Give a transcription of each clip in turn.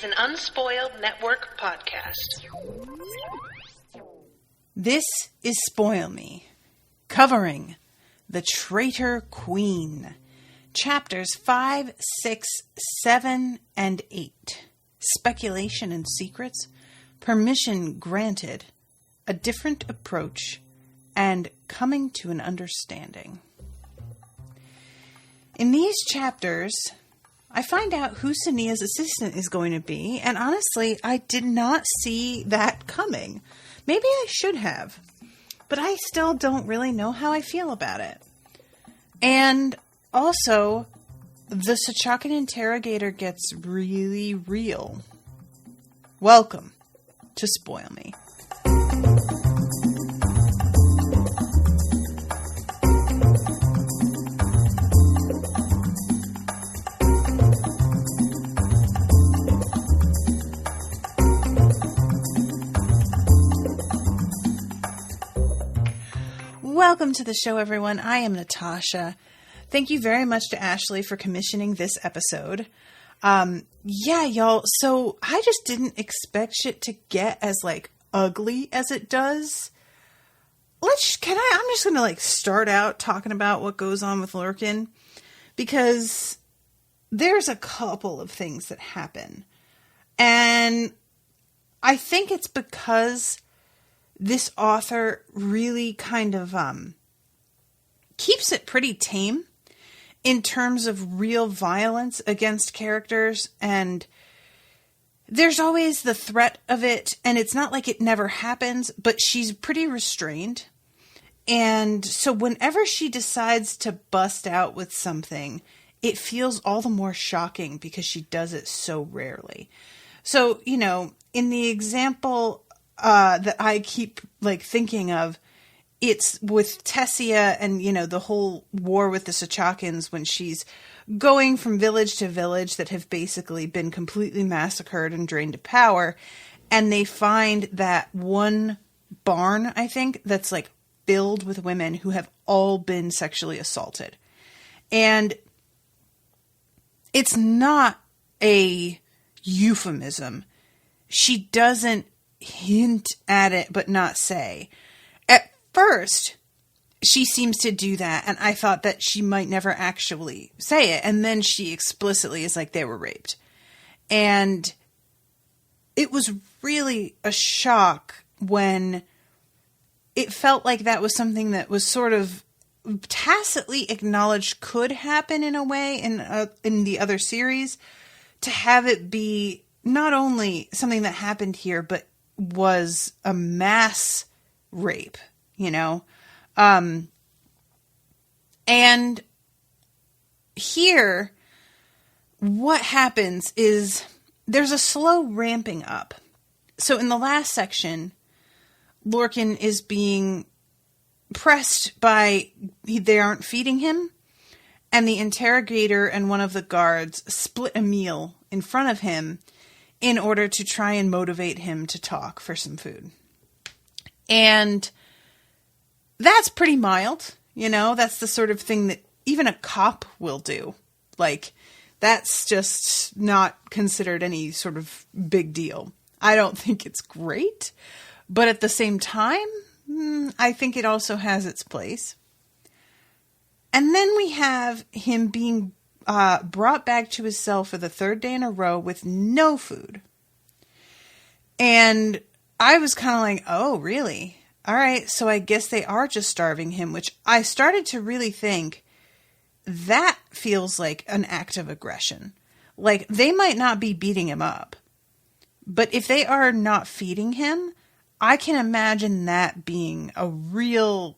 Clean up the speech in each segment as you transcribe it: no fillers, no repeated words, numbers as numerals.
an Unspoiled Network podcast. This is Spoil Me, covering The Traitor Queen, chapters 5, 6, 7, and 8. Speculation and secrets, permission granted, a different approach, and coming to an understanding. In these chapters, I find out who Sonea's assistant is going to be, and honestly, I did not see that coming. Maybe I should have, but I still don't really know how I feel about it. And also, the Schakan interrogator gets really real. Welcome to Spoil Me. Welcome to the show, everyone. I am Natasha. Thank you very much to Ashleigh for commissioning this episode. Y'all, so I just didn't expect shit to get as, ugly as it does. I'm just gonna, start out talking about what goes on with Lorkin, because there's a couple of things that happen. And I think it's because this author really kind of keeps it pretty tame in terms of real violence against characters, and there's always the threat of it, and it's not like it never happens, but she's pretty restrained. And so whenever she decides to bust out with something, it feels all the more shocking because she does it so rarely. So, in the example that I keep thinking of, it's with Tessia and, the whole war with the Shachakans, when she's going from village to village that have basically been completely massacred and drained of power. And they find that one barn, I think, that's filled with women who have all been sexually assaulted. And it's not a euphemism. She doesn't hint at it, but not say. At first, she seems to do that, and I thought that she might never actually say it, and then she explicitly is like, they were raped. And it was really a shock when it felt like that was something that was sort of tacitly acknowledged could happen in a way in the other series, to have it be not only something that happened here, but was a mass rape, and here what happens is there's a slow ramping up. So in the last section, Lorkin is being pressed by they aren't feeding him, and the interrogator and one of the guards split a meal in front of him in order to try and motivate him to talk for some food. And that's pretty mild, that's the sort of thing that even a cop will do. That's just not considered any sort of big deal. I don't think it's great, but at the same time, I think it also has its place. And then we have him being brought back to his cell for the third day in a row with no food. And I was kind of like, oh, really? All right, so I guess they are just starving him, which I started to really think that feels like an act of aggression. They might not be beating him up, but if they are not feeding him, I can imagine that being a real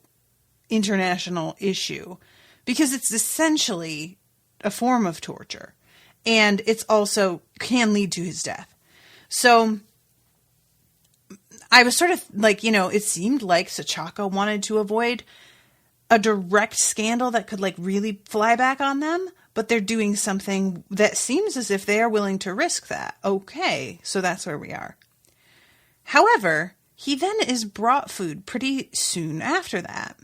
international issue, because it's essentially a form of torture, and it's also can lead to his death. So I was sort of it seemed like Shachaka wanted to avoid a direct scandal that could really fly back on them, but they're doing something that seems as if they are willing to risk that. Okay, so that's where we are. However, he then is brought food pretty soon after that.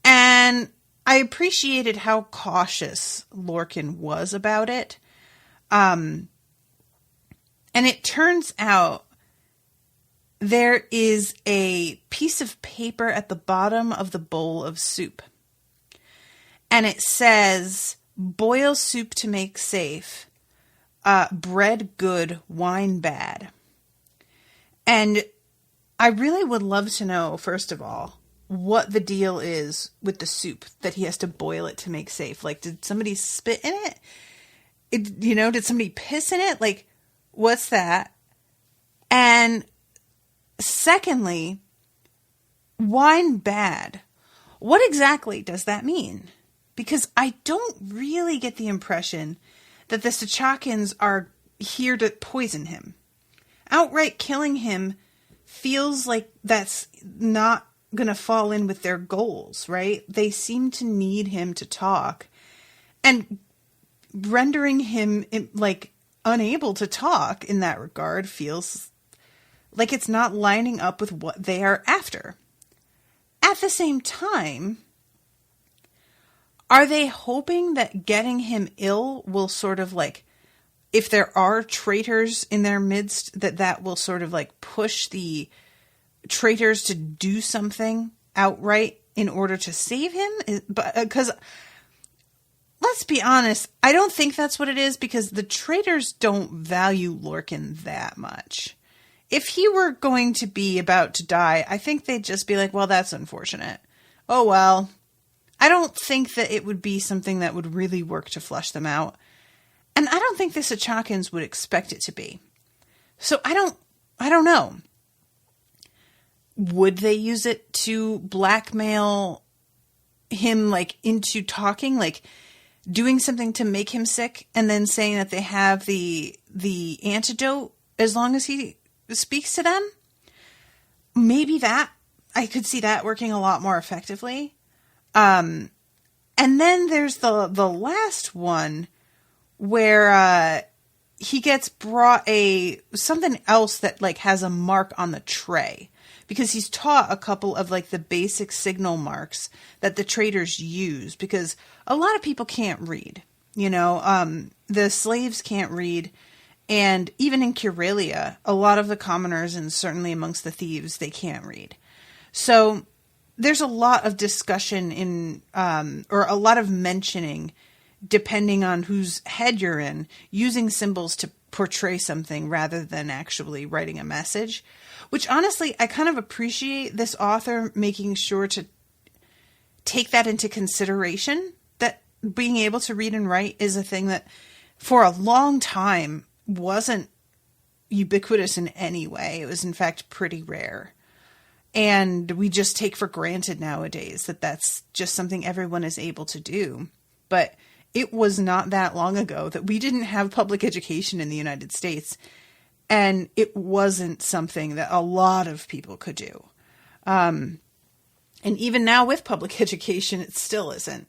And I appreciated how cautious Lorkin was about it. And it turns out there is a piece of paper at the bottom of the bowl of soup. And it says, boil soup to make safe. Bread good, wine bad. And I really would love to know, first of all, what the deal is with the soup that he has to boil it to make safe. Like, did somebody spit in it? Did somebody piss in it? Like, what's that? And secondly, wine bad. What exactly does that mean? Because I don't really get the impression that the Sechakans are here to poison him. Outright killing him feels like that's not going to fall in with their goals, right? They seem to need him to talk. And rendering him, like, unable to talk in that regard feels like it's not lining up with what they are after. At the same time, are they hoping that getting him ill will sort of like, if there are traitors in their midst, that will sort of like push the traitors to do something outright in order to save him? Because let's be honest, I don't think that's what it is, because the traitors don't value Lorkin that much. If he were going to be about to die, I think they'd just be like, well, that's unfortunate. Oh, well. I don't think that it would be something that would really work to flush them out. And I don't think the Sechakans would expect it to be. So I don't know. Would they use it to blackmail him, like, into talking, like doing something to make him sick and then saying that they have the antidote as long as he speaks to them? Maybe that. I could see that working a lot more effectively. And then there's the last one where he gets brought something else that like has a mark on the tray, because he's taught a couple of like the basic signal marks that the traders use, because a lot of people can't read, the slaves can't read. And even in Curalia, a lot of the commoners, and certainly amongst the thieves, they can't read. So there's a lot of discussion or a lot of mentioning, depending on whose head you're in, using symbols to portray something rather than actually writing a message, which honestly, I kind of appreciate this author making sure to take that into consideration, that being able to read and write is a thing that for a long time wasn't ubiquitous in any way. It was in fact pretty rare. And we just take for granted nowadays that that's just something everyone is able to do. But it was not that long ago that we didn't have public education in the United States. And it wasn't something that a lot of people could do. And even now with public education, it still isn't,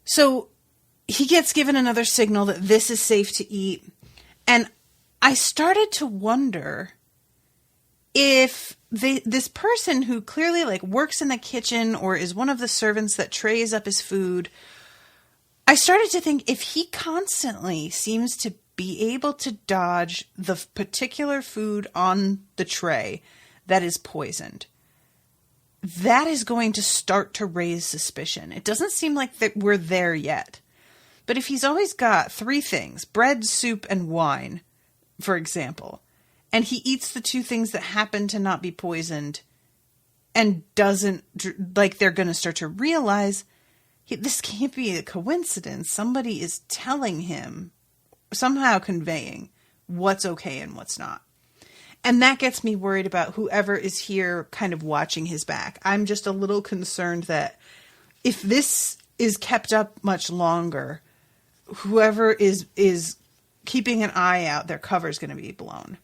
So he gets given another signal that this is safe to eat. And I started to wonder if this person who clearly like works in the kitchen or is one of the servants that trays up his food, I started to think if he constantly seems to be able to dodge the particular food on the tray that is poisoned, that is going to start to raise suspicion. It doesn't seem like that we're there yet. But if he's always got three things, bread, soup, and wine, for example, and he eats the two things that happen to not be poisoned and doesn't, like, they're going to start to realize this can't be a coincidence. Somebody is telling him, somehow conveying what's okay and what's not. And that gets me worried about whoever is here kind of watching his back. I'm just a little concerned that if this is kept up much longer, whoever is keeping an eye out, their cover is going to be blown.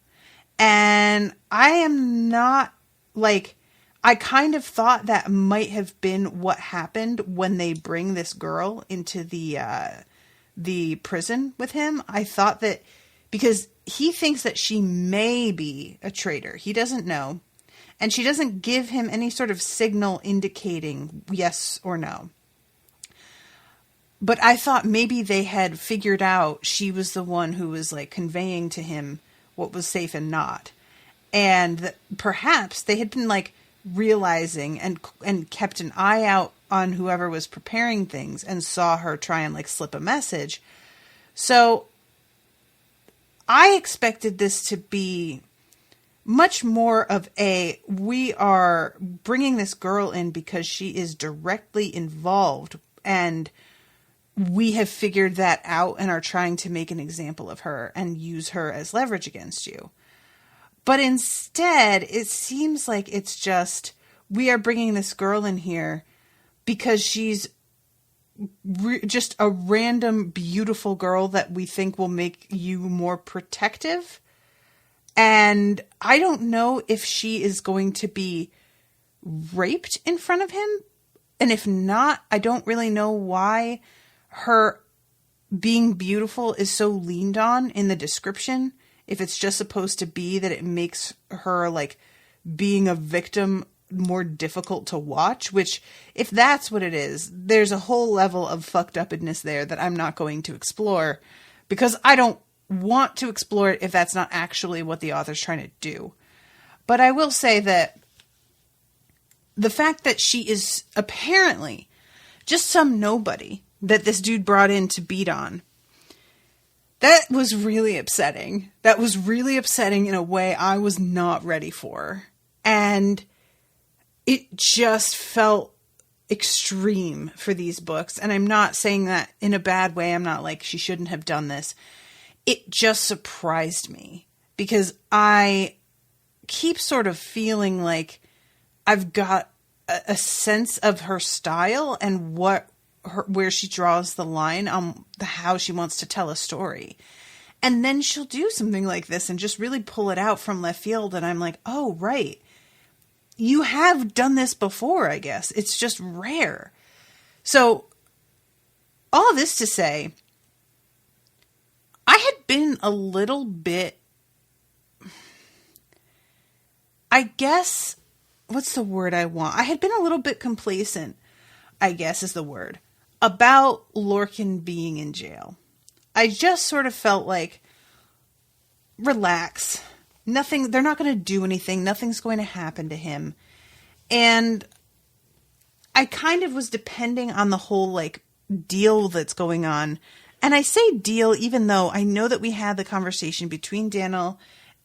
And I am not like, I kind of thought that might have been what happened when they bring this girl into the prison with him. I thought that because he thinks that she may be a traitor. He doesn't know. And she doesn't give him any sort of signal indicating yes or no. But I thought maybe they had figured out she was the one who was like conveying to him what was safe and not. And that perhaps they had been like realizing and kept an eye out on whoever was preparing things and saw her try and like slip a message. So I expected this to be much more of we are bringing this girl in because she is directly involved and we have figured that out and are trying to make an example of her and use her as leverage against you. But instead, it seems like it's just, we are bringing this girl in here because she's just a random, beautiful girl that we think will make you more protective. And I don't know if she is going to be raped in front of him. And if not, I don't really know why her being beautiful is so leaned on in the description. If it's just supposed to be that it makes her like being a victim more difficult to watch, which if that's what it is, there's a whole level of fucked upness there that I'm not going to explore because I don't want to explore it if that's not actually what the author's trying to do. But I will say that the fact that she is apparently just some nobody that this dude brought in to beat on, that was really upsetting. That was really upsetting in a way I was not ready for. And it just felt extreme for these books. And I'm not saying that in a bad way. I'm not like, she shouldn't have done this. It just surprised me because I keep sort of feeling like I've got a sense of her style and where she draws the line on how she wants to tell a story. And then she'll do something like this and just really pull it out from left field. And I'm like, oh, right. You have done this before, I guess. It's just rare. So all this to say, I had been a little bit, I guess, what's the word I want? I had been a little bit complacent, I guess is the word, about Lorkin being in jail. I just sort of felt like, relax. Nothing, they're not going to do anything. Nothing's going to happen to him. And I kind of was depending on the whole like deal that's going on. And I say deal, even though I know that we had the conversation between Daniel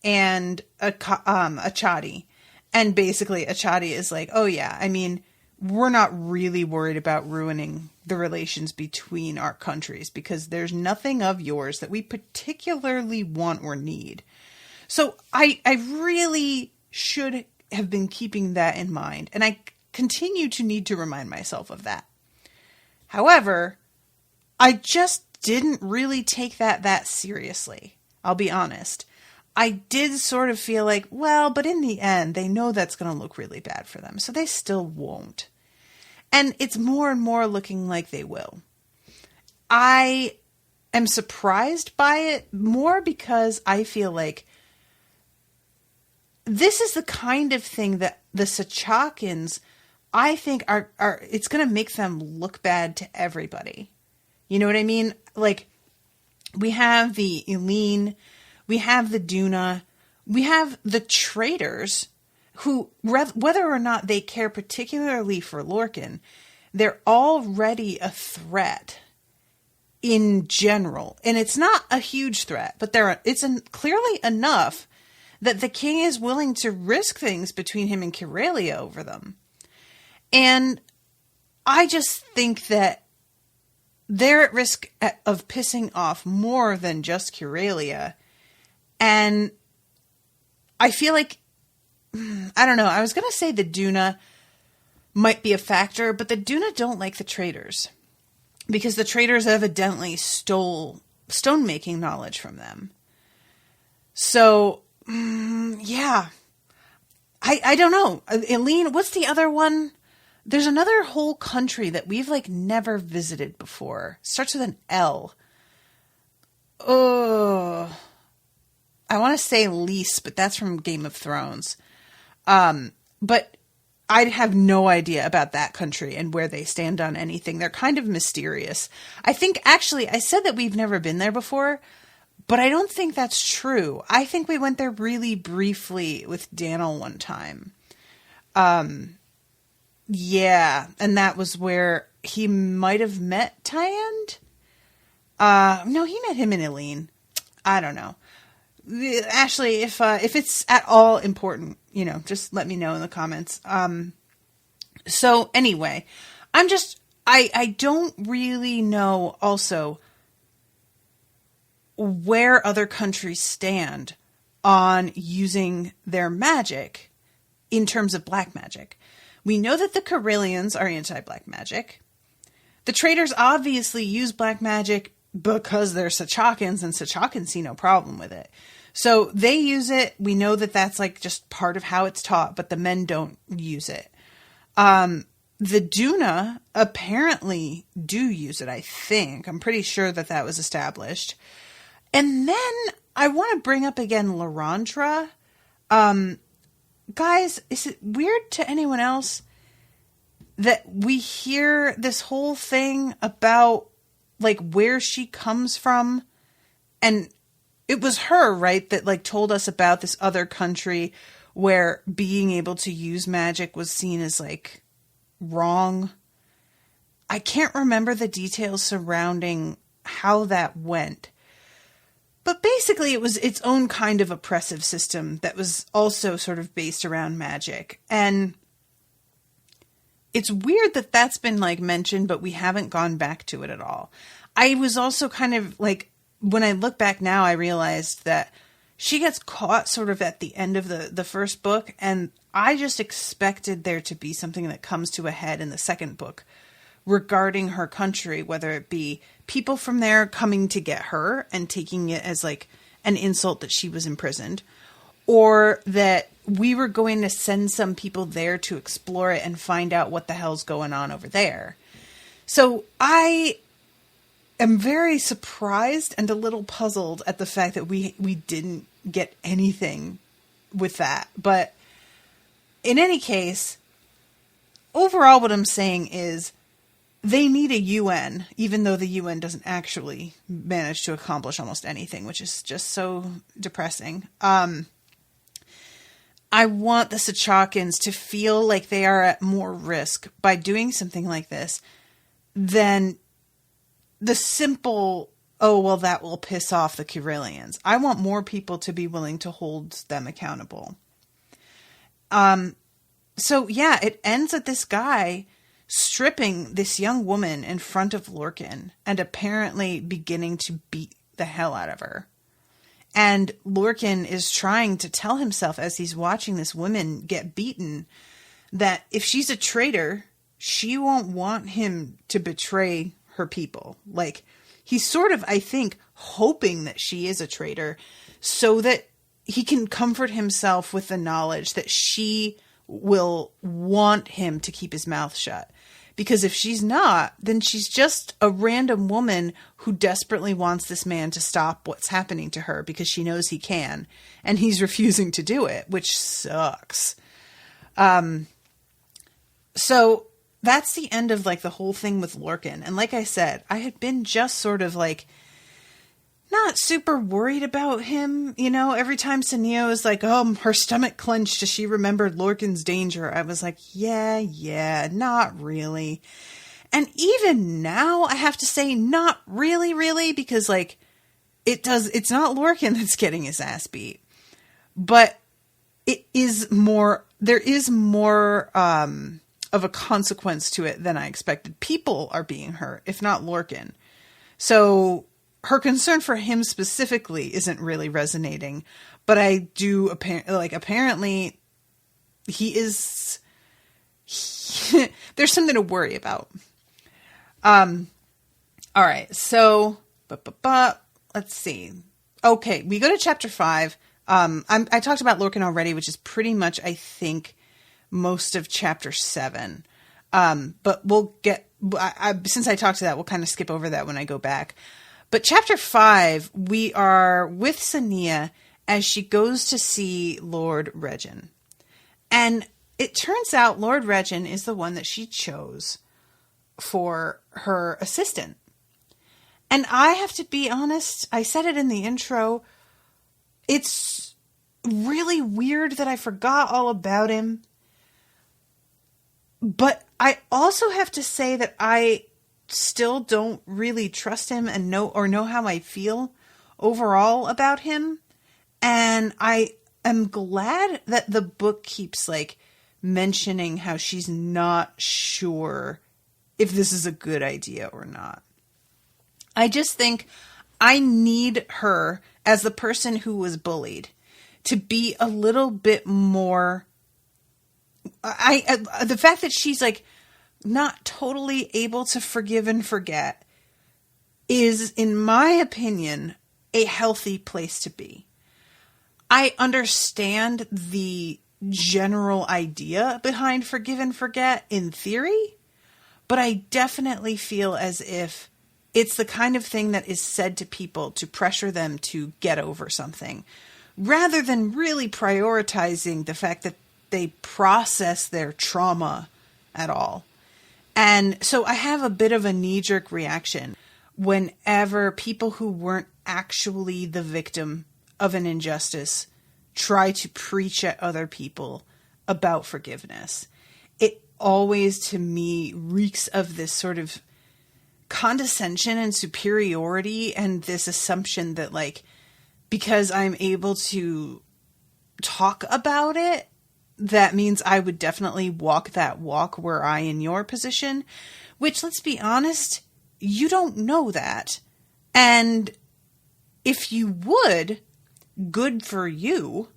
and Achadi. And basically Achadi is like, oh yeah, I mean, we're not really worried about ruining the relations between our countries because there's nothing of yours that we particularly want or need. So I really should have been keeping that in mind. And I continue to need to remind myself of that. However, I just didn't really take that seriously. I'll be honest. I did sort of feel like, well, but in the end, they know that's going to look really bad for them. So they still won't. And it's more and more looking like they will. I am surprised by it more because I feel like this is the kind of thing that the Sachakins, I think are it's going to make them look bad to everybody. You know what I mean? Like, we have the Eileen, we have the Duna, we have the traitors who, whether or not they care particularly for Lorkin, they're already a threat in general. And it's not a huge threat, but it's clearly enough that the king is willing to risk things between him and Cerelia over them. And I just think that they're at risk of pissing off more than just Cerelia. And I feel like, I don't know, I was going to say the Duna might be a factor, but the Duna don't like the traitors. Because the traitors evidently stole stone-making knowledge from them. So, yeah. I don't know. Eileen, what's the other one? There's another whole country that we've like never visited before. Starts with an L. Oh, I want to say Lys, but that's from Game of Thrones. But I have no idea about that country and where they stand on anything. They're kind of mysterious. I think, actually, I said that we've never been there before, but I don't think that's true. I think we went there really briefly with Daniel one time. Yeah, and that was where he might have met Tyend. No, he met him in Eileen. I don't know. Ashleigh, if it's at all important, just let me know in the comments. So anyway, I don't really know also where other countries stand on using their magic in terms of black magic. We know that the Carillions are anti-black magic. The Traitors obviously use black magic because they're Sachakans, and Sachakans see no problem with it. So they use it. We know that that's like just part of how it's taught, but the men don't use it. The Duna apparently do use it, I think. I'm pretty sure that was established. And then I want to bring up again Larandra. Guys, is it weird to anyone else that we hear this whole thing about like where she comes from? And it was her, right, that like told us about this other country where being able to use magic was seen as like wrong. I can't remember the details surrounding how that went. But basically it was its own kind of oppressive system that was also sort of based around magic. And it's weird that that's been like mentioned, but we haven't gone back to it at all. I was also kind of like, when I look back now, I realized that she gets caught sort of at the end of the first book. And I just expected there to be something that comes to a head in the second book regarding her country, whether it be people from there coming to get her and taking it as like an insult that she was imprisoned, or that we were going to send some people there to explore it and find out what the hell's going on over there. So I am very surprised and a little puzzled at the fact that we didn't get anything with that. But in any case, overall what I'm saying is they need a UN, even though the UN doesn't actually manage to accomplish almost anything, which is just so depressing. I want the Sachakans to feel like they are at more risk by doing something like this than the simple, oh, well, that will piss off the Carillions. I want more people to be willing to hold them accountable. So yeah, it ends with this guy stripping this young woman in front of Lorkin and apparently beginning to beat the hell out of her. And Lorkin is trying to tell himself as he's watching this woman get beaten that if she's a traitor, she won't want him to betray her people. Like, he's sort of, I think, hoping that she is a traitor so that he can comfort himself with the knowledge that she will want him to keep his mouth shut. Because if she's not, then she's just a random woman who desperately wants this man to stop what's happening to her because she knows he can, and he's refusing to do it, which sucks. So that's the end of like the whole thing with Lorkin. And like I said, I had been just sort of like not super worried about him. You know, every time Sonea was like, oh, her stomach clenched as she remembered Lorkin's danger, I was like, yeah, not really. And even now I have to say not really, because like it's not Lorkin that's getting his ass beat, but there is more of a consequence to it than I expected. People are being hurt, if not Lorkin. So her concern for him specifically isn't really resonating, but I do apparently there's something to worry about. All right. So, let's see. Okay. We go to chapter 5. I talked about Lorkin already, which is pretty much, I think, most of chapter 7. But we'll get, since I talked to that, we'll kind of skip over that when I go back. But chapter 5, we are with Sonea as she goes to see Lord Regin. And it turns out Lord Regin is the one that she chose for her assistant. And I have to be honest, I said it in the intro, it's really weird that I forgot all about him. But I also have to say that I still don't really trust him and know how I feel overall about him. And I am glad that the book keeps like mentioning how she's not sure if this is a good idea or not. I just think I need her as the person who was bullied to be a little bit more. The fact that she's like not totally able to forgive and forget is, in my opinion, a healthy place to be. I understand the general idea behind forgive and forget in theory, but I definitely feel as if it's the kind of thing that is said to people to pressure them to get over something, rather than really prioritizing the fact that they process their trauma at all. And so I have a bit of a knee-jerk reaction whenever people who weren't actually the victim of an injustice try to preach at other people about forgiveness. It always, to me, reeks of this sort of condescension and superiority and this assumption that, like, because I'm able to talk about it, that means I would definitely walk that walk were I in your position, which, let's be honest, you don't know that. And if you would, good for you.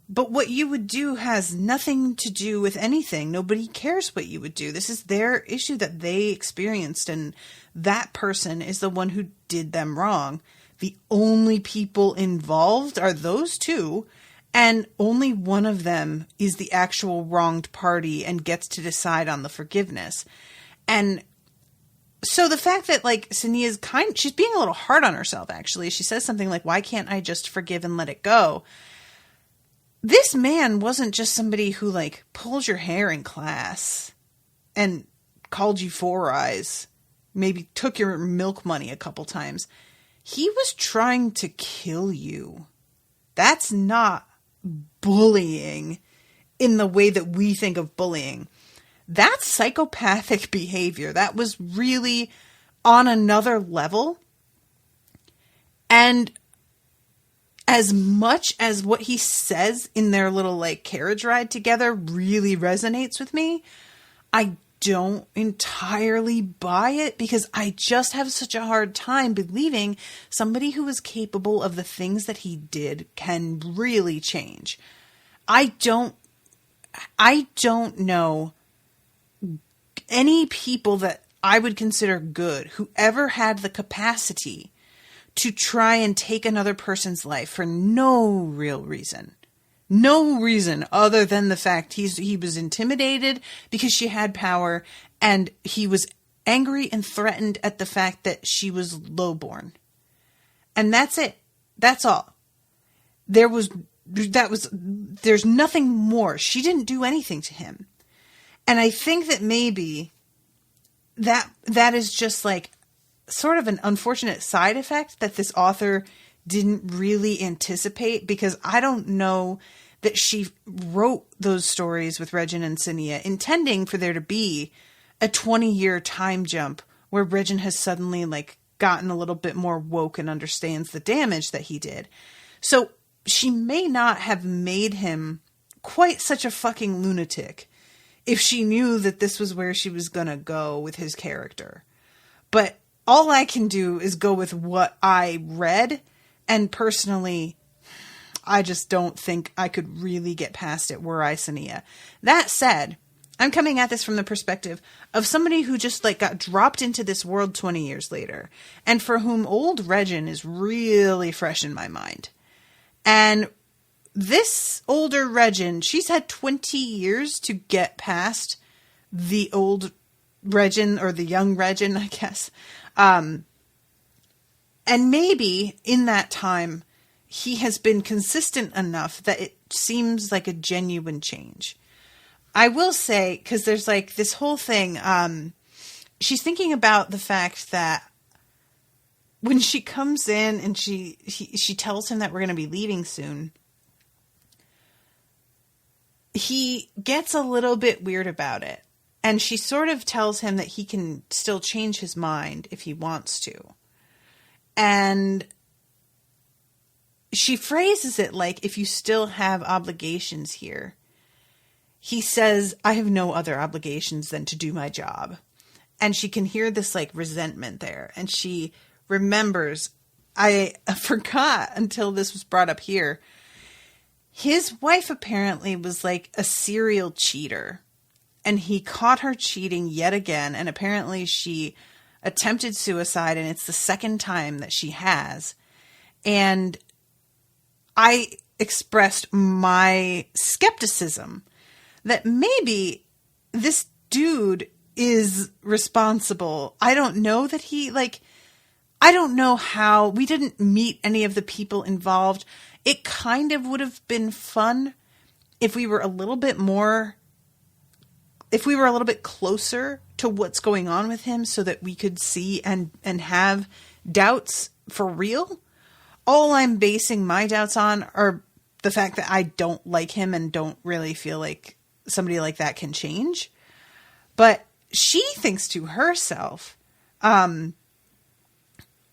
But what you would do has nothing to do with anything. Nobody cares what you would do. This is their issue that they experienced, and that person is the one who did them wrong. The only people involved are those two, and only one of them is the actual wronged party and gets to decide on the forgiveness. And so the fact that, like, Sonea's she's being a little hard on herself, actually. She says something like, why can't I just forgive and let it go? This man wasn't just somebody who, like, pulled your hair in class and called you four eyes, maybe took your milk money a couple times. He was trying to kill you. That's not bullying in the way that we think of bullying. That's psychopathic behavior. That was really on another level. And as much as what he says in their little, like, carriage ride together really resonates with me, I don't entirely buy it, because I just have such a hard time believing somebody who is capable of the things that he did can really change. I don't know any people that I would consider good who ever had the capacity to try and take another person's life for no real reason. No reason other than the fact he was intimidated because she had power, and he was angry and threatened at the fact that she was lowborn. And that's it. That's all. There's nothing more. She didn't do anything to him. And I think that maybe that is just like sort of an unfortunate side effect that this author didn't really anticipate, because I don't know that she wrote those stories with Regin and Sonea intending for there to be a 20-year time jump where Regin has suddenly, like, gotten a little bit more woke and understands the damage that he did. So she may not have made him quite such a fucking lunatic if she knew that this was where she was going to go with his character. But all I can do is go with what I read, and personally, I just don't think I could really get past it were I Sonea. That said, I'm coming at this from the perspective of somebody who just, like, got dropped into this world 20 years later, and for whom old Regin is really fresh in my mind. And this older Regin, she's had 20 years to get past the old Regin, or the young Regin, I guess. And maybe in that time, he has been consistent enough that it seems like a genuine change. I will say, because there's like this whole thing, she's thinking about the fact that when she comes in and she tells him that we're going to be leaving soon, he gets a little bit weird about it. And she sort of tells him that he can still change his mind if he wants to. And she phrases it like, if you still have obligations here. He says, I have no other obligations than to do my job. And she can hear this like resentment there. And she remembers, I forgot until this was brought up here. His wife apparently was like a serial cheater. And he caught her cheating yet again. And apparently she attempted suicide. And it's the second time that she has. And I expressed my skepticism that maybe this dude is responsible. I don't know that I don't know how. We didn't meet any of the people involved. It kind of would have been fun if we were a little bit closer to what's going on with him so that we could see and have doubts for real. All I'm basing my doubts on are the fact that I don't like him and don't really feel like somebody like that can change. But she thinks to herself, Sonea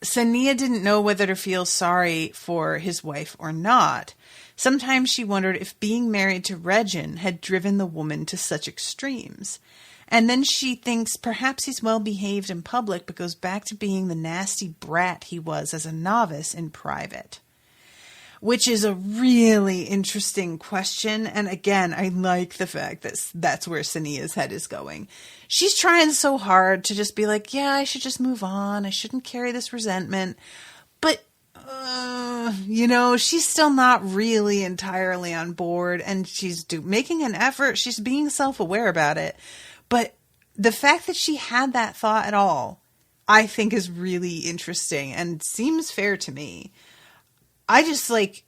didn't know whether to feel sorry for his wife or not. Sometimes she wondered if being married to Regin had driven the woman to such extremes. And then she thinks perhaps he's well behaved in public, but goes back to being the nasty brat he was as a novice in private. Which is a really interesting question. And again, I like the fact that that's where Sonea's head is going. She's trying so hard to just be like, yeah, I should just move on. I shouldn't carry this resentment. But, she's still not really entirely on board. And she's making an effort. She's being self-aware about it. But the fact that she had that thought at all, I think is really interesting and seems fair to me. I just like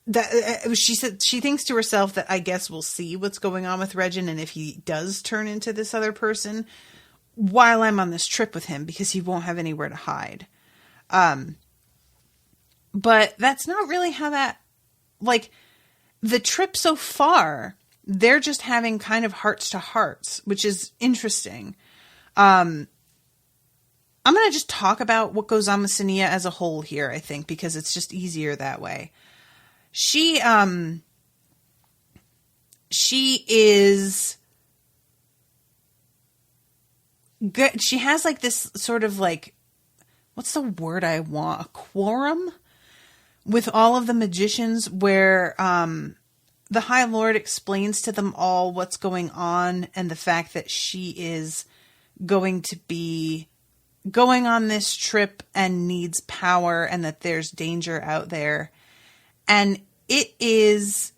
that. She said she thinks to herself that I guess we'll see what's going on with Regin and if he does turn into this other person while I'm on this trip with him because he won't have anywhere to hide. But that's not really how that, like, the trip so far, they're just having kind of hearts to hearts, which is interesting. I'm going to just talk about what goes on with Sonea as a whole here, I think, because it's just easier that way. She is good. She has like this sort of like, what's the word I want? A quorum with all of the magicians where, the High Lord explains to them all what's going on and the fact that she is going to be going on this trip and needs power and that there's danger out there. And it is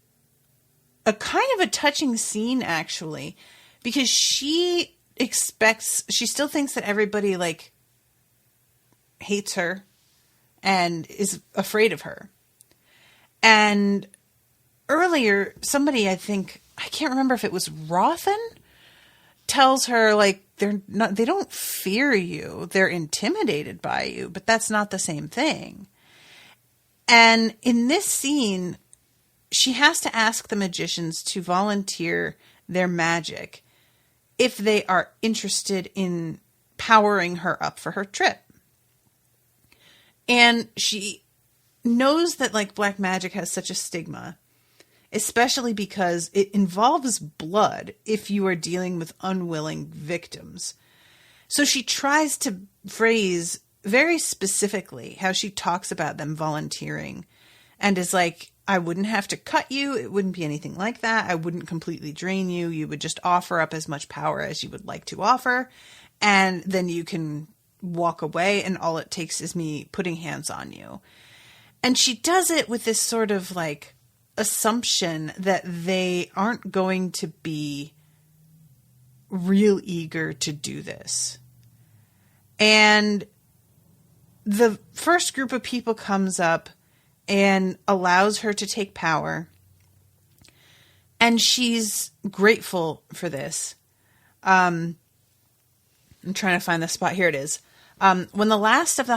a kind of a touching scene, actually, because she still thinks that everybody like hates her and is afraid of her. And earlier, somebody, I can't remember if it was Rothan, tells her like they don't fear you, they're intimidated by you, but that's not the same thing. And in this scene, she has to ask the magicians to volunteer their magic if they are interested in powering her up for her trip. And she knows that like black magic has such a stigma, especially because it involves blood if you are dealing with unwilling victims. So she tries to phrase very specifically how she talks about them volunteering and is like, I wouldn't have to cut you. It wouldn't be anything like that. I wouldn't completely drain you. You would just offer up as much power as you would like to offer. And then you can walk away. And all it takes is me putting hands on you. And she does it with this sort of like assumption that they aren't going to be real eager to do this. And the first group of people comes up and allows her to take power. And she's grateful for this. I'm trying to find the spot. Here it is. When the last of the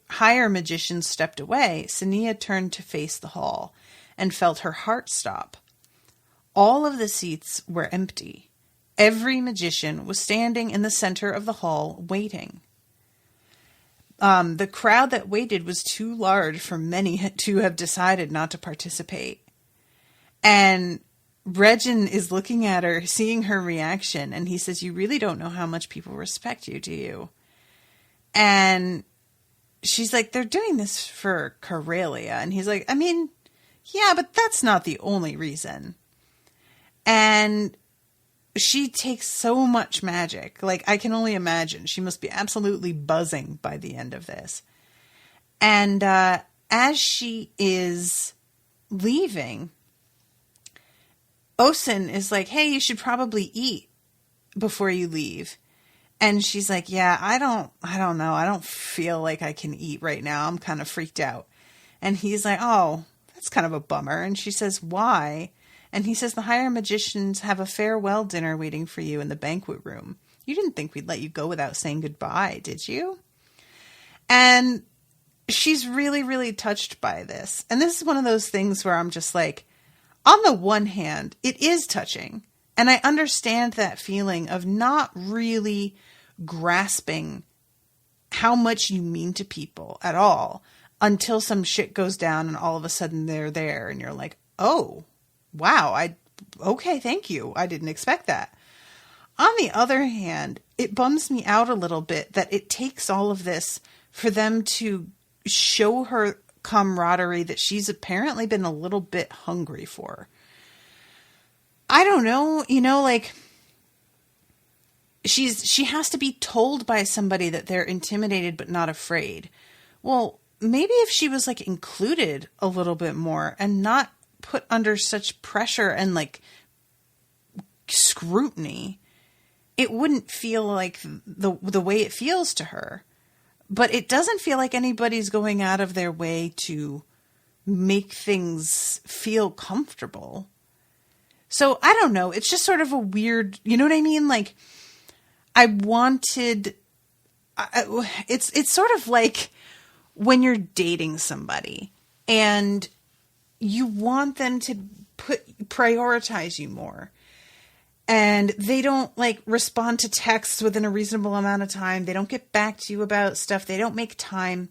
higher magicians stepped away, Sonea turned to face the hall and felt her heart stop. All of the seats were empty. Every magician was standing in the center of the hall waiting. The crowd that waited was too large for many to have decided not to participate. And Regin is looking at her, seeing her reaction, and he says, "You really don't know how much people respect you, do you?" And she's like, "They're doing this for Corelia." And he's like, "I mean, yeah, but that's not the only reason." And she takes so much magic. Like, I can only imagine. She must be absolutely buzzing by the end of this. And as she is leaving, Osen is like, "Hey, you should probably eat before you leave." And she's like, "Yeah, I don't know. I don't feel like I can eat right now. I'm kind of freaked out." And he's like, "Oh, that's kind of a bummer." And she says, "Why?" And he says, "The higher magicians have a farewell dinner waiting for you in the banquet room. You didn't think we'd let you go without saying goodbye, did you?" And she's really, really touched by this. And this is one of those things where I'm just like, on the one hand, it is touching. And I understand that feeling of not really grasping how much you mean to people at all until some shit goes down and all of a sudden they're there and you're like, "Oh, wow, okay, thank you. I didn't expect that." On the other hand, it bums me out a little bit that it takes all of this for them to show her camaraderie that she's apparently been a little bit hungry for. I don't know, like, she has to be told by somebody that they're intimidated but not afraid. Well, maybe if she was, like, included a little bit more and not put under such pressure and, like, scrutiny, it wouldn't feel like the way it feels to her. But it doesn't feel like anybody's going out of their way to make things feel comfortable. So I don't know. It's just sort of a weird, you know what I mean? Like, it's sort of like when you're dating somebody and you want them to prioritize you more. And they don't, like, respond to texts within a reasonable amount of time. They don't get back to you about stuff. They don't make time.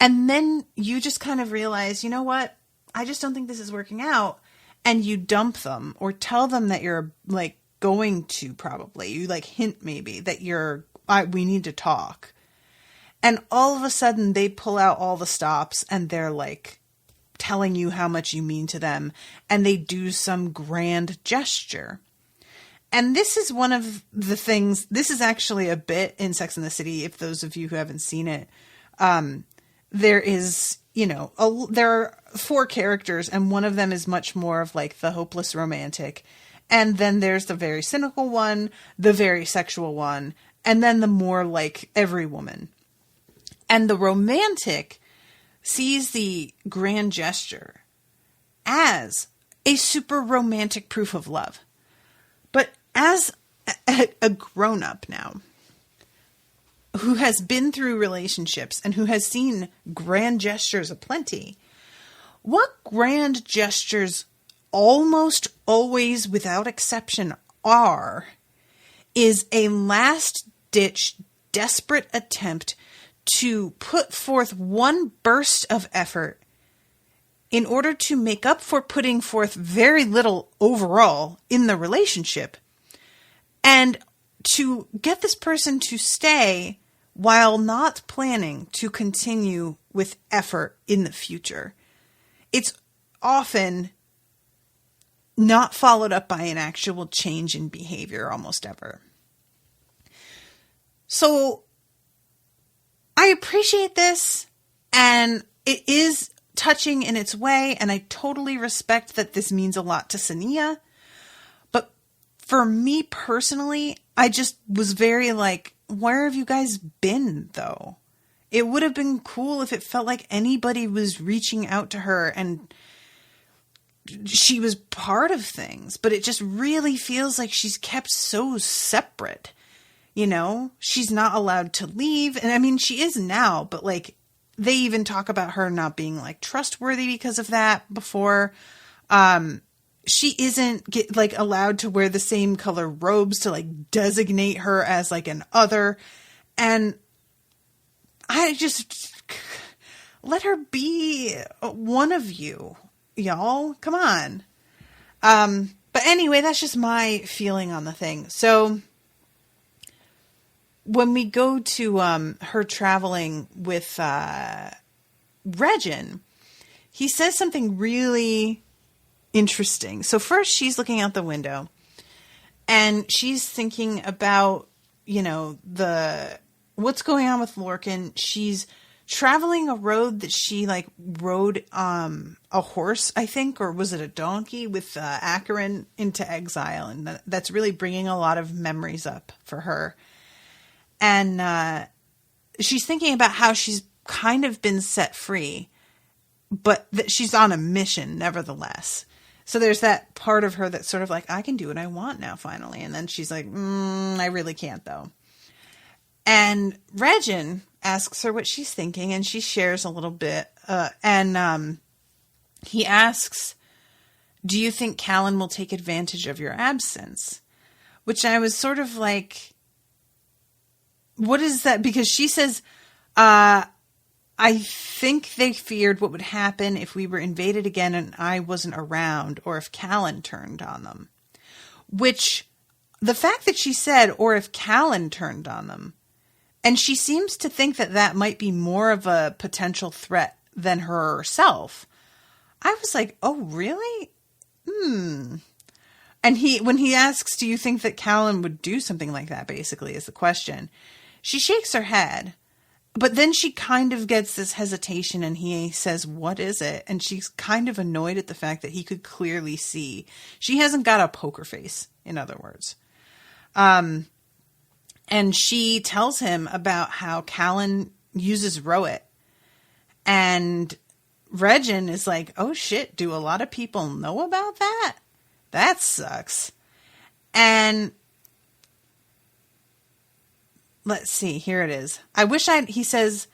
And then you just kind of realize, you know what? I just don't think this is working out. And you dump them or tell them that you're, like, going to probably. You, like, hint maybe that we need to talk. And all of a sudden they pull out all the stops and they're, like, telling you how much you mean to them. And they do some grand gesture. And this is one of the things, this is actually a bit in Sex and the City, if those of you who haven't seen it. There is, there are 4 characters, and one of them is much more of, like, the hopeless romantic. And then there's the very cynical one, the very sexual one, and then the more, like, every woman. And the romantic sees the grand gesture as a super romantic proof of love. But as a grown-up now, who has been through relationships and who has seen grand gestures aplenty, what grand gestures almost always, without exception, is a last-ditch, desperate attempt to put forth one burst of effort in order to make up for putting forth very little overall in the relationship, and to get this person to stay while not planning to continue with effort in the future. It's often not followed up by an actual change in behavior almost ever. So I appreciate this, and it is touching in its way, and I totally respect that this means a lot to Sonea. But for me personally, I just was very like, where have you guys been, though? It would have been cool if it felt like anybody was reaching out to her and she was part of things, but it just really feels like she's kept so separate. You know, she's not allowed to leave. And I mean, she is now, but like they even talk about her not being like trustworthy because of that before. She isn't allowed to wear the same color robes to like designate her as like an other. And I just let her be one of you, y'all. Come on. But anyway, that's just my feeling on the thing. So when we go to her traveling with Regin, he says something really interesting. So first she's looking out the window and she's thinking about, you know, what's going on with Lorkin. She's traveling a road that she like rode a horse, I think, or was it a donkey with Acheron into exile. And that's really bringing a lot of memories up for her. And she's thinking about how she's kind of been set free, but that she's on a mission nevertheless. So there's that part of her that's sort of like, I can do what I want now, finally. And then she's like, I really can't, though. And Regin asks her what she's thinking, and she shares a little bit. And he asks, do you think Callan will take advantage of your absence? Which I was sort of like, what is that? Because she says, I think they feared what would happen if we were invaded again and I wasn't around, or if Callan turned on them. Which, the fact that she said, or if Callan turned on them, and she seems to think that that might be more of a potential threat than herself. I was like, oh, really? And when he asks, do you think that Callan would do something like that, basically, is the question. She shakes her head. But then she kind of gets this hesitation and he says, what is it? And she's kind of annoyed at the fact that he could clearly see. She hasn't got a poker face, in other words. And she tells him about how Callan uses Rowit. And Regin is like, oh shit, do a lot of people know about that? That sucks. And let's see, here it is. He says,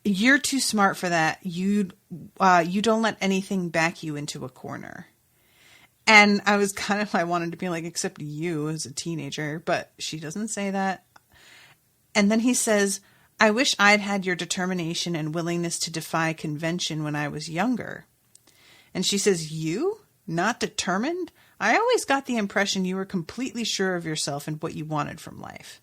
you're too smart for that. You don't let anything back you into a corner. And I wanted to be like, except you as a teenager, but she doesn't say that. And then he says, I wish I'd had your determination and willingness to defy convention when I was younger. And she says, you? Not determined? I always got the impression you were completely sure of yourself and what you wanted from life.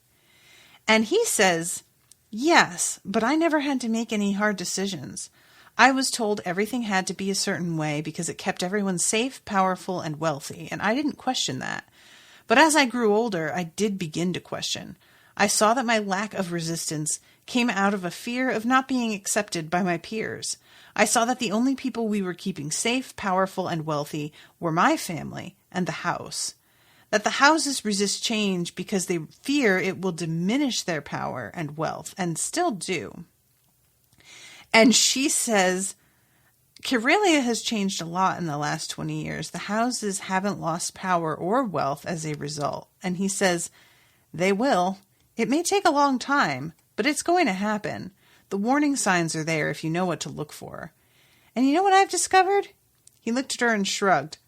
And he says, yes, but I never had to make any hard decisions. I was told everything had to be a certain way because it kept everyone safe, powerful, and wealthy, and I didn't question that. But as I grew older, I did begin to question. I saw that my lack of resistance came out of a fear of not being accepted by my peers. I saw that the only people we were keeping safe, powerful, and wealthy were my family and the house. That the houses resist change because they fear it will diminish their power and wealth, and still do. And she says, Karelia has changed a lot in the last 20 years. The houses haven't lost power or wealth as a result. And he says, they will. It may take a long time, but it's going to happen. The warning signs are there if you know what to look for. And you know what I've discovered? He looked at her and shrugged.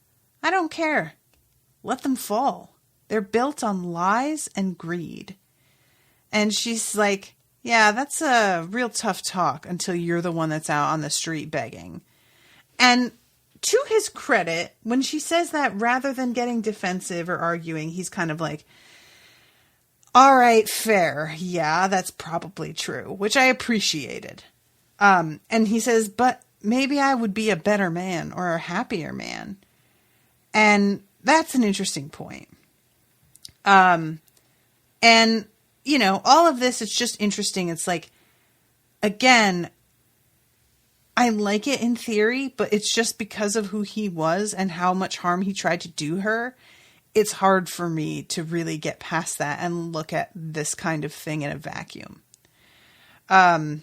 I don't care. Let them fall. They're built on lies and greed. And she's like, yeah, that's a real tough talk until you're the one that's out on the street begging. And to his credit, when she says that, rather than getting defensive or arguing, he's kind of like, all right, fair. Yeah, that's probably true, which I appreciated. And he says, but maybe I would be a better man or a happier man. And that's an interesting point. And, you know, all of this, it's just interesting. It's like, again, I like it in theory, but it's just because of who he was and how much harm he tried to do her. It's hard for me to really get past that and look at this kind of thing in a vacuum. And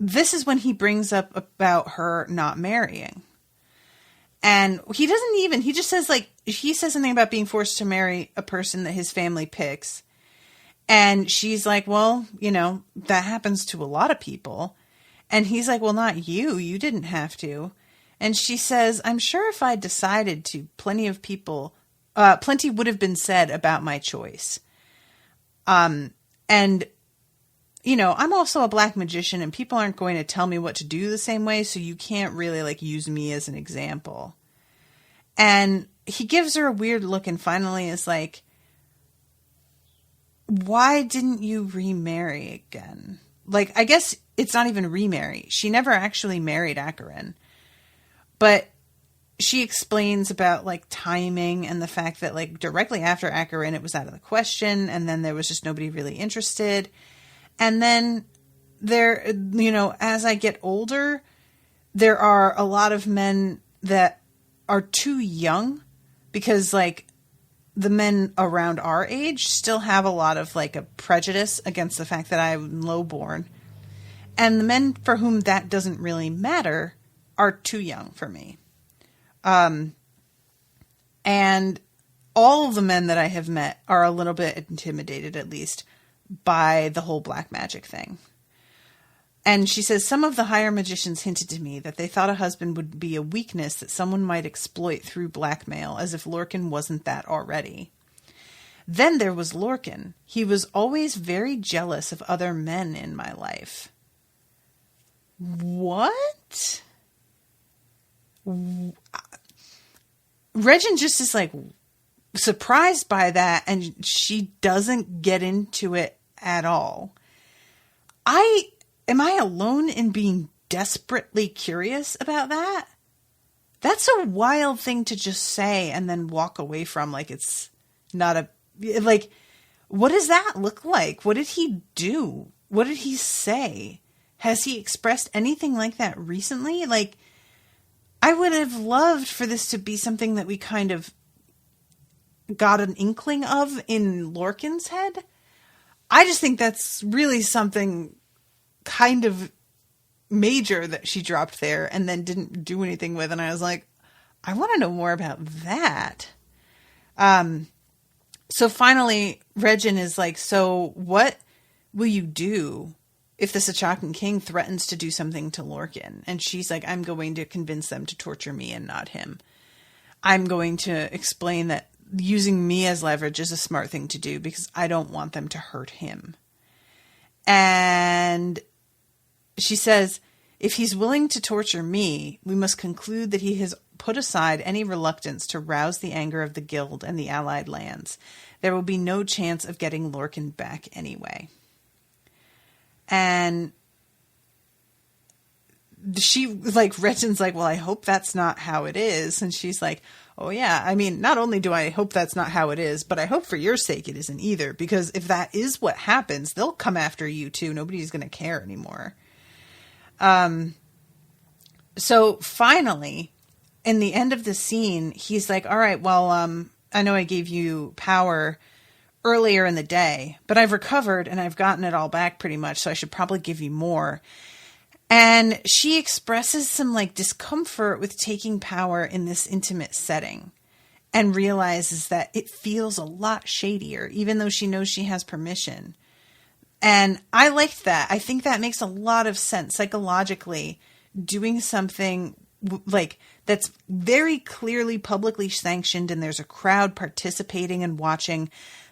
this is when he brings up about her not marrying. And he just says he says something about being forced to marry a person that his family picks. And she's like, well, that happens to a lot of people. And he's like, well, not you. You didn't have to. And she says, I'm sure if I decided to, plenty would have been said about my choice. And, I'm also a black magician and people aren't going to tell me what to do the same way. So you can't really use me as an example. And he gives her a weird look and finally is like, why didn't you remarry again? I guess it's not even remarry. She never actually married Acheron. But she explains about timing and the fact that directly after Acheron it was out of the question, and then there was just nobody really interested. And then there, as I get older, there are a lot of men that are too young because the men around our age still have a lot of a prejudice against the fact that I'm lowborn. And the men for whom that doesn't really matter are too young for me. And all of the men that I have met are a little bit intimidated, at least, by the whole black magic thing. And she says, some of the higher magicians hinted to me that they thought a husband would be a weakness that someone might exploit through blackmail, as if Lorkin wasn't that already. Then there was Lorkin. He was always very jealous of other men in my life. What? Regin just is surprised by that, and she doesn't get into it at all. Am I alone in being desperately curious about that? That's a wild thing to just say and then walk away from it's not a... what does that look like? What did he do? What did he say? Has he expressed anything like that recently? I would have loved for this to be something that we kind of got an inkling of in Lorkin's head. I just think that's really something kind of major that she dropped there and then didn't do anything with. And I was like, I want to know more about that. So finally, Regin is like, so what will you do if the Sachakan king threatens to do something to Lorkin? And she's like, I'm going to convince them to torture me and not him. I'm going to explain that using me as leverage is a smart thing to do because I don't want them to hurt him. And she says, if he's willing to torture me, we must conclude that he has put aside any reluctance to rouse the anger of the guild and the allied lands. There will be no chance of getting Lorkin back anyway. And she, Regin's like, well, I hope that's not how it is. And she's like, oh yeah, I mean, not only do I hope that's not how it is, but I hope for your sake it isn't either. Because if that is what happens, they'll come after you too. Nobody's going to care anymore. So finally, in the end of the scene, he's like, all right, well, I know I gave you power earlier in the day, but I've recovered and I've gotten it all back pretty much. So I should probably give you more. And she expresses some discomfort with taking power in this intimate setting and realizes that it feels a lot shadier, even though she knows she has permission. And I liked that. I think that makes a lot of sense psychologically. Doing something that's very clearly publicly sanctioned and there's a crowd participating and watching,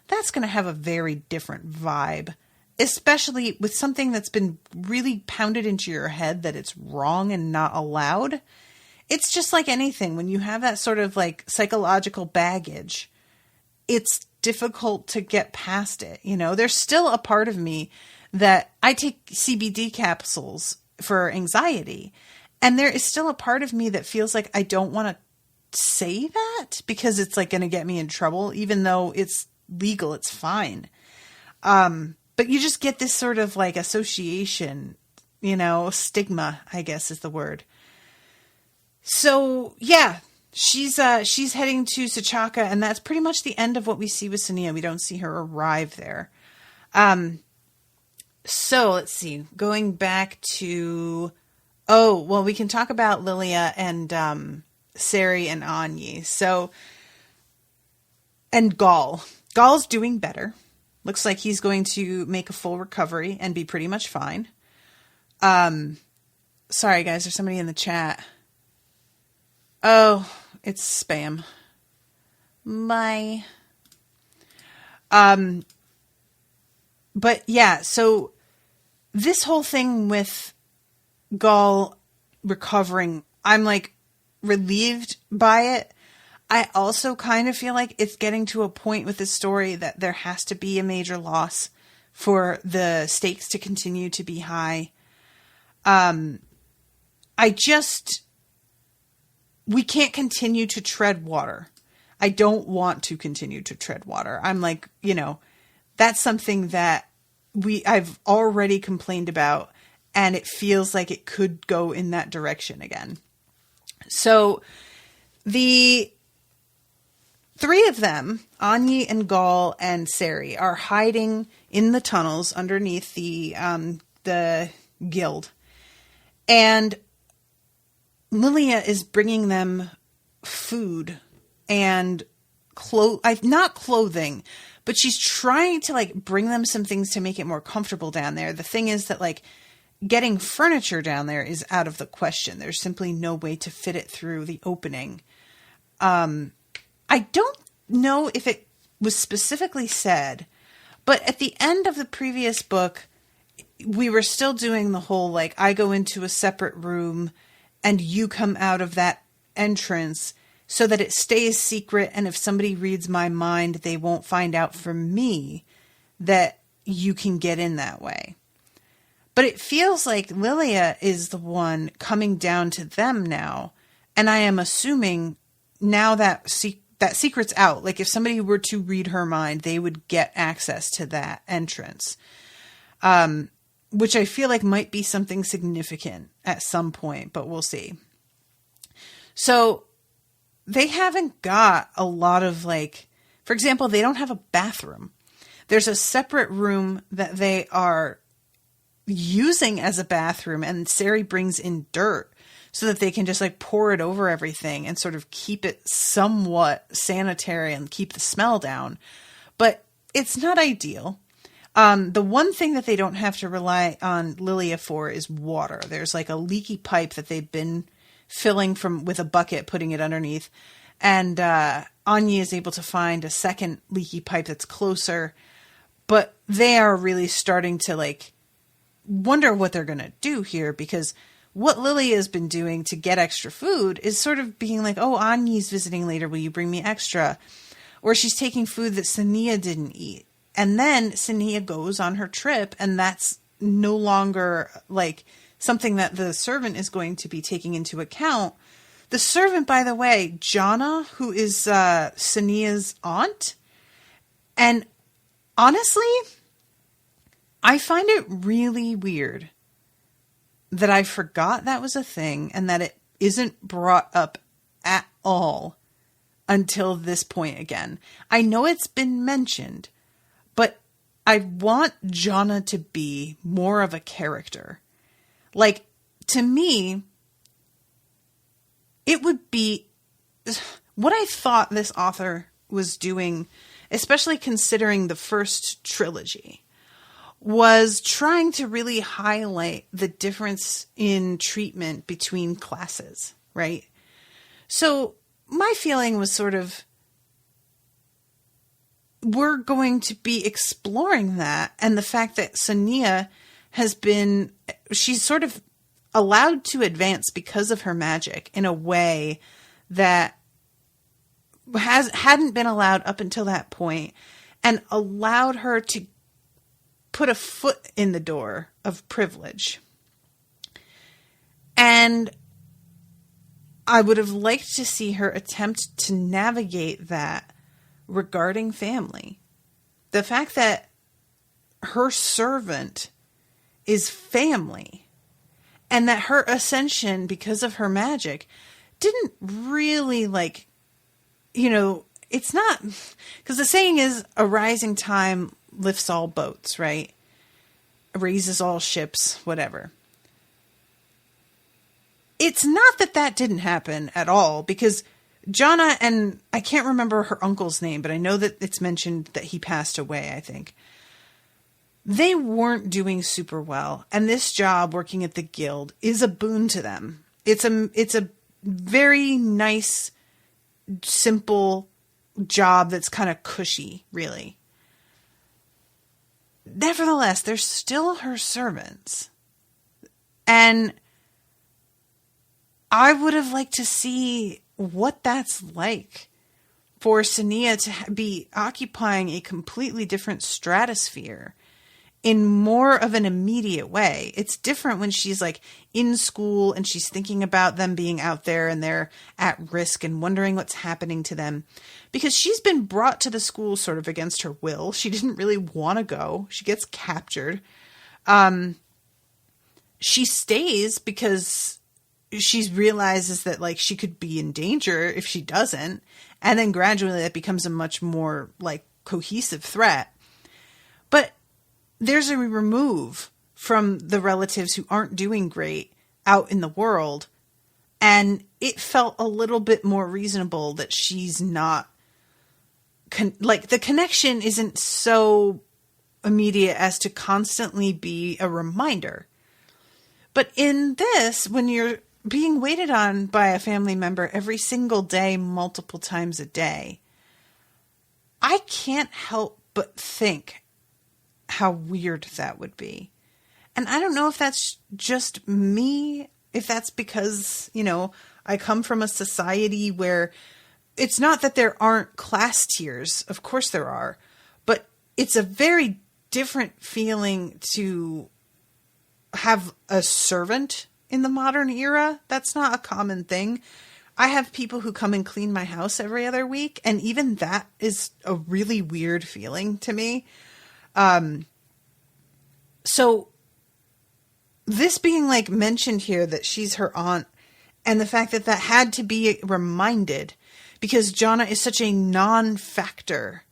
that's going to have a very different vibe, especially with something that's been really pounded into your head that it's wrong and not allowed. It's just like anything. When you have that sort of psychological baggage, it's difficult to get past it. There's still a part of me that I take CBD capsules for anxiety. And there is still a part of me that feels like I don't want to say that because it's going to get me in trouble, even though it's legal, it's fine. But you just get this sort of association, stigma, I guess is the word. So yeah, she's heading to Sachaca, and that's pretty much the end of what we see with Sonea. We don't see her arrive there. So let's see. Going back to, oh, well, we can talk about Lilia and Cery and Anya. So, and Gaul. Gaul's doing better. Looks like he's going to make a full recovery and be pretty much fine. Sorry, guys. There's somebody in the chat. Oh, it's spam. Bye. But yeah, so this whole thing with Gaul recovering, I'm like relieved by it. I also kind of feel like it's getting to a point with this story that there has to be a major loss for the stakes to continue to be high. We can't continue to tread water. I don't want to continue to tread water. I'm like, that's something that I've already complained about, and it feels like it could go in that direction again. So the three of them, Anya and Gaul and Cery, are hiding in the tunnels underneath the guild. And Lilia is bringing them food and not clothing, but she's trying to like bring them some things to make it more comfortable down there. The thing is that like getting furniture down there is out of the question. There's simply no way to fit it through the opening. I don't know if it was specifically said, but at the end of the previous book, we were still doing the whole, like, I go into a separate room and you come out of that entrance so that it stays secret. And if somebody reads my mind, they won't find out from me that you can get in that way. But it feels like Lilia is the one coming down to them now. And I am assuming now that that secret's out. Like if somebody were to read her mind, they would get access to that entrance. Which I feel like might be something significant at some point, but we'll see. So they haven't got a lot of like, for example, they don't have a bathroom. There's a separate room that they are using as a bathroom, and Cery brings in dirt so that they can just like pour it over everything and sort of keep it somewhat sanitary and keep the smell down. But it's not ideal. The one thing that they don't have to rely on Lilia for is water. There's like a leaky pipe that they've been filling with a bucket, putting it underneath. And Anya is able to find a second leaky pipe that's closer. But they are really starting to like wonder what they're going to do here, because what Lilia has been doing to get extra food is sort of being like, oh, Anya's visiting later. Will you bring me extra? Or she's taking food that Sonea didn't eat. And then Sonea goes on her trip, and that's no longer like something that the servant is going to be taking into account. The servant, by the way, Jana, who is Sonea's aunt. And honestly, I find it really weird that I forgot that was a thing and that it isn't brought up at all until this point again. I know it's been mentioned, but I want Jana to be more of a character. Like, to me, it would be what I thought this author was doing, especially considering the first trilogy, was trying to really highlight the difference in treatment between classes, right? So my feeling was sort of, we're going to be exploring that, and the fact that Sonea she's sort of allowed to advance because of her magic in a way that hadn't been allowed up until that point, and allowed her to put a foot in the door of privilege. And I would have liked to see her attempt to navigate that regarding family. The fact that her servant is family, and that her ascension because of her magic didn't really it's not, because the saying is a rising time lifts all boats, right? raises all ships, whatever. It's not that that didn't happen at all, because Jonna, and I can't remember her uncle's name, but I know that it's mentioned that he passed away, I think. They weren't doing super well, and this job working at the guild is a boon to them. It's a very nice, simple job that's kind of cushy, really. Nevertheless, they're still her servants. And I would have liked to see what that's like for Sonea to be occupying a completely different stratosphere in more of an immediate way. It's different when she's like in school and she's thinking about them being out there and they're at risk and wondering what's happening to them, because she's been brought to the school sort of against her will. She didn't really want to go. She gets captured. She stays because she realizes that like she could be in danger if she doesn't. And then gradually that becomes a much more like cohesive threat. But there's a remove from the relatives who aren't doing great out in the world. And it felt a little bit more reasonable that she's not like the connection isn't so immediate as to constantly be a reminder. But in this, when you're being waited on by a family member every single day, multiple times a day, I can't help but think how weird that would be. And I don't know if that's just me, if that's because, you know, I come from a society where it's not that there aren't class tiers. Of course there are. But it's a very different feeling to have a servant in the modern era. That's not a common thing. I have people who come and clean my house every other week, and even that is a really weird feeling to me. So this being like mentioned here that she's her aunt, and the fact that that had to be reminded because Jonna is such a non-factor,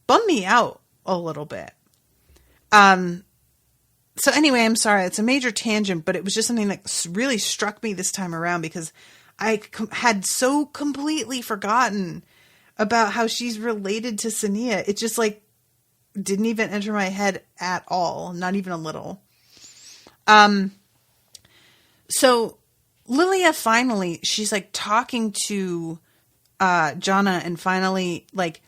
bummed me out a little bit. So anyway, I'm sorry, it's a major tangent, but it was just something that really struck me this time around because I had so completely forgotten about how she's related to Sonea. It just like didn't even enter my head at all, not even a little. So Lilia finally, she's like talking to Jonna and finally like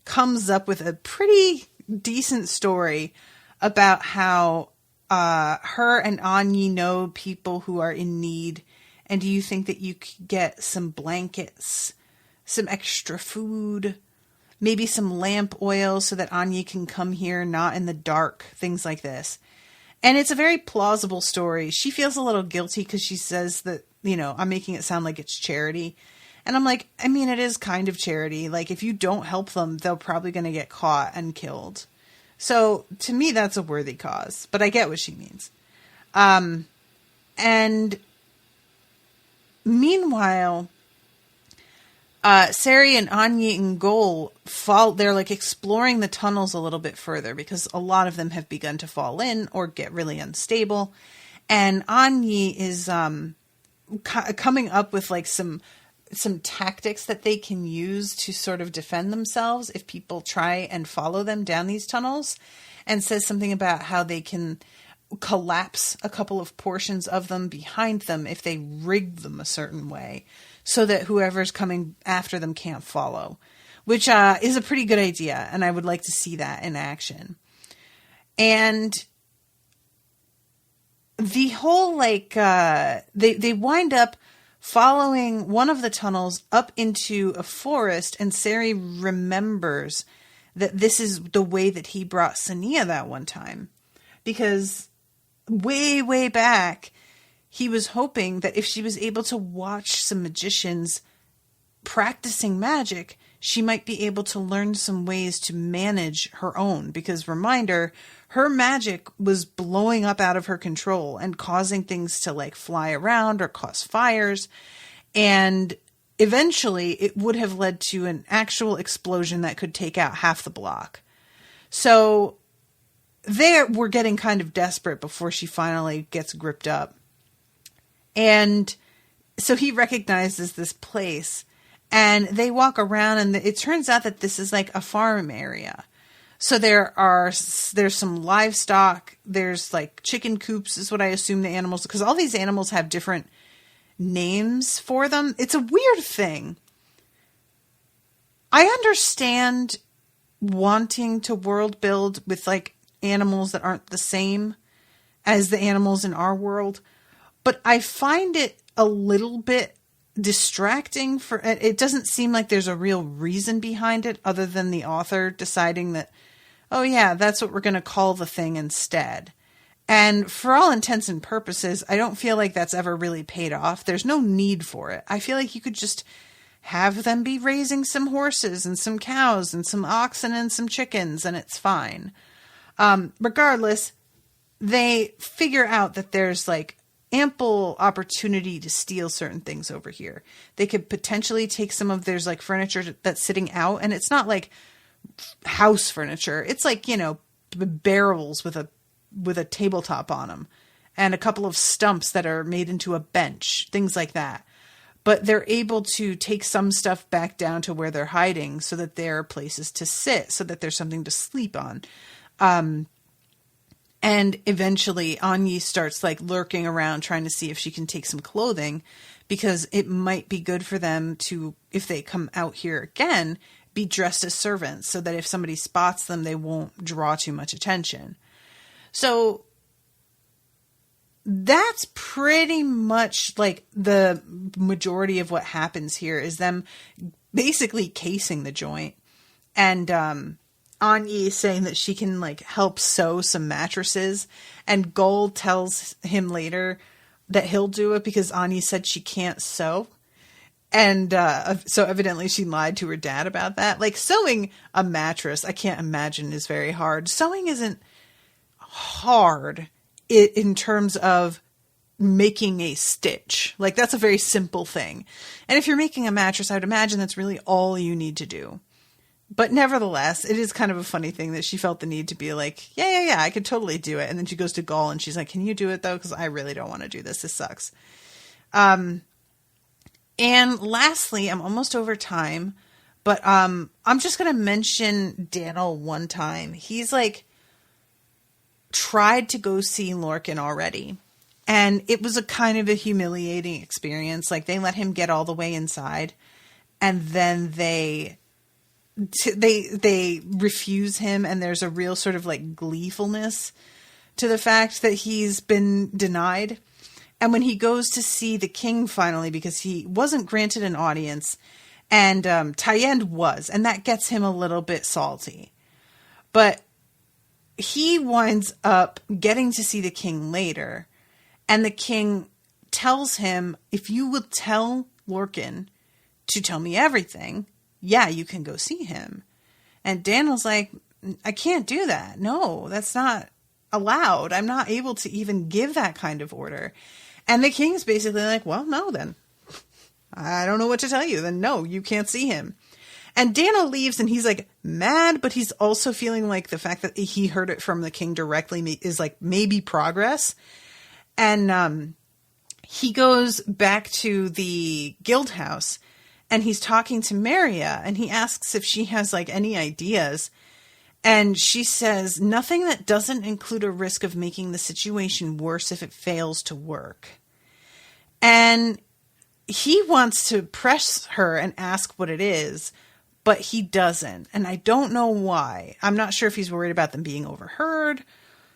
comes up with a pretty decent story about how her and Anya know people who are in need. And do you think that you could get some blankets, some extra food, maybe some lamp oil so that Anya can come here not in the dark, things like this. And it's a very plausible story. She feels a little guilty because she says that, you know, I'm making it sound like it's charity. And I'm like, I mean, it is kind of charity. Like, if you don't help them, they're probably going to get caught and killed. So to me, that's a worthy cause, but I get what she means. And meanwhile, Cery and Anya and Goal they're like exploring the tunnels a little bit further because a lot of them have begun to fall in or get really unstable. And Anya is coming up with like some tactics that they can use to sort of defend themselves if people try and follow them down these tunnels, and says something about how they can collapse a couple of portions of them behind them if they rig them a certain way so that whoever's coming after them can't follow, which is a pretty good idea. And I would like to see that in action. And the whole, like, they wind up following one of the tunnels up into a forest, and Cery remembers that this is the way that he brought Sonea that one time. Because way, way back, he was hoping that if she was able to watch some magicians practicing magic, she might be able to learn some ways to manage her own. Because, reminder, her magic was blowing up out of her control and causing things to like fly around or cause fires. And eventually it would have led to an actual explosion that could take out half the block. So we're getting kind of desperate before she finally gets gripped up. And so he recognizes this place, and they walk around, and it turns out that this is like a farm area. So there's some livestock, there's like chicken coops is what I assume the animals, because all these animals have different names for them. It's a weird thing. I understand wanting to world build with like animals that aren't the same as the animals in our world, but I find it a little bit distracting. It doesn't seem like there's a real reason behind it other than the author deciding that, oh yeah, that's what we're going to call the thing instead. And for all intents and purposes, I don't feel like that's ever really paid off. There's no need for it. I feel like you could just have them be raising some horses and some cows and some oxen and some chickens, and it's fine. Regardless, they figure out that there's like ample opportunity to steal certain things over here. They could potentially take there's like furniture that's sitting out, and it's not like house furniture. It's like, barrels with a tabletop on them and a couple of stumps that are made into a bench, things like that. But they're able to take some stuff back down to where they're hiding so that there are places to sit, so that there's something to sleep on. And eventually Anya starts like lurking around trying to see if she can take some clothing, because it might be good for them to, if they come out here again, be dressed as servants so that if somebody spots them, they won't draw too much attention. So that's pretty much like the majority of what happens here is them basically casing the joint. And Anya saying that she can like help sew some mattresses, and Gold tells him later that he'll do it because Anya said she can't sew. And so evidently she lied to her dad about that. Like sewing a mattress, I can't imagine is very hard. Sewing isn't hard in terms of making a stitch. Like that's a very simple thing. And if you're making a mattress, I would imagine that's really all you need to do. But nevertheless, it is kind of a funny thing that she felt the need to be like, yeah, I could totally do it. And then she goes to Gaul and she's like, can you do it though? Because I really don't want to do this. This sucks. And lastly, I'm almost over time, but I'm just going to mention Daniel one time. He's like tried to go see Lorkin already. And it was a kind of a humiliating experience. Like they let him get all the way inside, and then they refuse him, and there's a real sort of like gleefulness to the fact that he's been denied. And when he goes to see the king finally, because he wasn't granted an audience, and Tyend was, and that gets him a little bit salty. But he winds up getting to see the king later, and the king tells him, if you will tell Lorkin to tell me everything, yeah, you can go see him. And Daniel's like, I can't do that. No, that's not allowed. I'm not able to even give that kind of order. And the king's basically like, well, no, then. I don't know what to tell you. Then no, you can't see him. And Daniel leaves, and he's like mad, but he's also feeling like the fact that he heard it from the king directly is like maybe progress. And he goes back to the guild house, and he's talking to Maria, and he asks if she has like any ideas. And she says, nothing that doesn't include a risk of making the situation worse if it fails to work. And he wants to press her and ask what it is, but he doesn't. And I don't know why. I'm not sure if he's worried about them being overheard,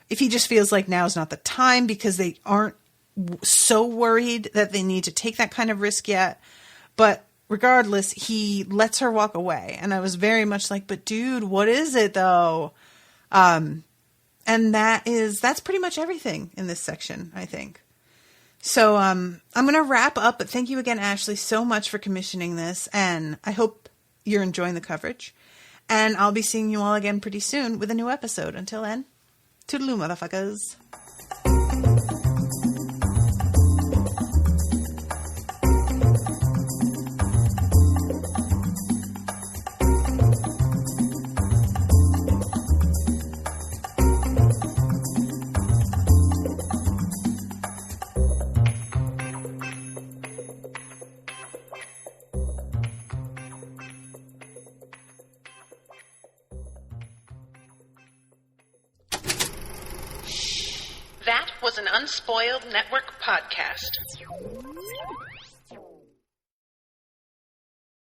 if he just feels like now's not the time because they aren't so worried that they need to take that kind of risk yet. But regardless, he lets her walk away. And I was very much like, but dude, what is it though? And that's pretty much everything in this section, I think. So, I'm going to wrap up, but thank you again, Ashleigh, so much for commissioning this. And I hope you're enjoying the coverage. And I'll be seeing you all again pretty soon with a new episode. Until then, toodaloo, motherfuckers. is an Unspoiled Network podcast.